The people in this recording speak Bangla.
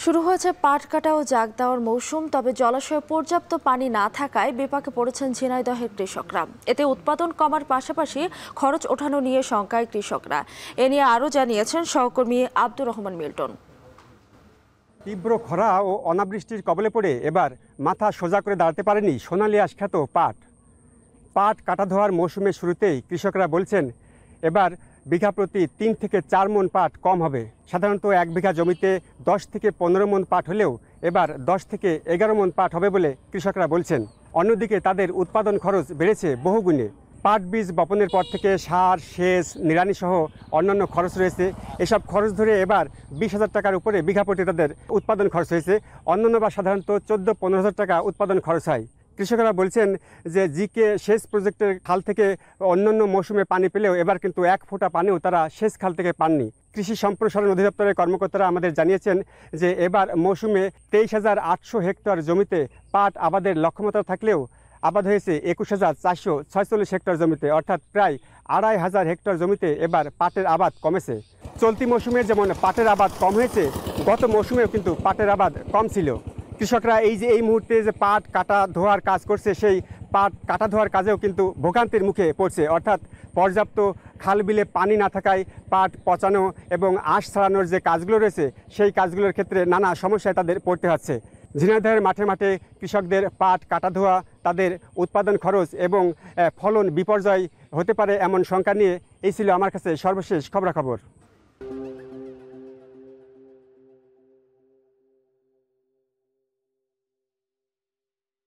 শুরু হয়েছে পাট কাটা ও জাগ দেওয়ার মৌসুম। তবে জলাশয়ে পর্যাপ্ত পানি না থাকায় বিপাকে পড়েছেন ঝিনাইদহের কৃষকরা। এতে উৎপাদন কমার পাশাপাশি খরচ ওঠানো নিয়ে শঙ্কায় কৃষকরা। এ নিয়ে আরও জানিয়েছেন সহকর্মী আব্দুর রহমান মিল্টন। তীব্র খরা ও অনাবৃষ্টির কবলে পড়ে এবার মাথা সোজা করে দাঁড়াতে পারেনি সোনালী আঁশ খ্যাত পাট কাটা ধোয়ার মৌসুমের শুরুতেই কৃষকরা বলছেন এবার বিঘা প্রতি ৩ থেকে ৪ মণ পাট কম হবে। সাধারণত ১ বিঘা জমিতে ১০ থেকে ১৫ মণ পাট হলেও এবার ১০ থেকে ১১ মণ পাট হবে বলে কৃষকরা বলছেন। অন্যদিকে তাদের উৎপাদন খরচ বেড়েছে বহুগুণে। পাট বীজ বপনের পর থেকে সার, সেচ, নিড়ানি সহ অন্যান্য খরচ রয়েছে। এসব খরচ ধরে এবার ২০,০০০ টাকার উপরে বিঘা প্রতি তাদের উৎপাদন খরচ হয়েছে। অন্যান্য বা সাধারণত ১৪-১৫,০০০ টাকা উৎপাদন খরচ হয়। কৃষকরা বলছেন যে জিকে সেচ প্রজেক্টের খাল থেকে অন্যান্য মৌসুমে পানি পেলেও এবার কিন্তু ১ ফোঁটা পানিও তারা সেচ খাল থেকে পাননি। কৃষি সম্প্রসারণ অধিদপ্তরের কর্মকর্তারা আমাদের জানিয়েছেন যে এবার মৌসুমে ২৩,৮০০ হেক্টর জমিতে পাট আবাদের লক্ষ্যমাত্রা থাকলেও আবাদ হয়েছে ২১,৪৪৬ হেক্টর জমিতে, অর্থাৎ প্রায় ২,৫০০ হেক্টর জমিতে এবার পাটের আবাদ কমেছে। চলতি মৌসুমে যেমন পাটের আবাদ কম হয়েছে, গত মৌসুমেও কিন্তু পাটের আবাদ কম ছিল। কৃষকরা এই মুহূর্তে যে পাট কাটা ধোয়ার কাজ করছে, সেই পাট কাটা ধোয়ার কাজেও কিন্তু ভোগান্তির মুখে পড়ছে। অর্থাৎ পর্যাপ্ত খাল বিলে পানি না থাকায় পাট পচানো এবং আঁশ ছাড়ানোর যে কাজগুলো রয়েছে, সেই কাজগুলোর ক্ষেত্রে নানা সমস্যায় তাদের পড়তে হচ্ছে। ঝিনাইদহের মাঠে মাঠে কৃষকদের পাট কাটা ধোয়া তাদের উৎপাদন খরচ এবং ফলন বিপর্যয় হতে পারে এমন শঙ্কা নিয়ে এই ছিল আমার কাছে সর্বশেষ খবরাখবর।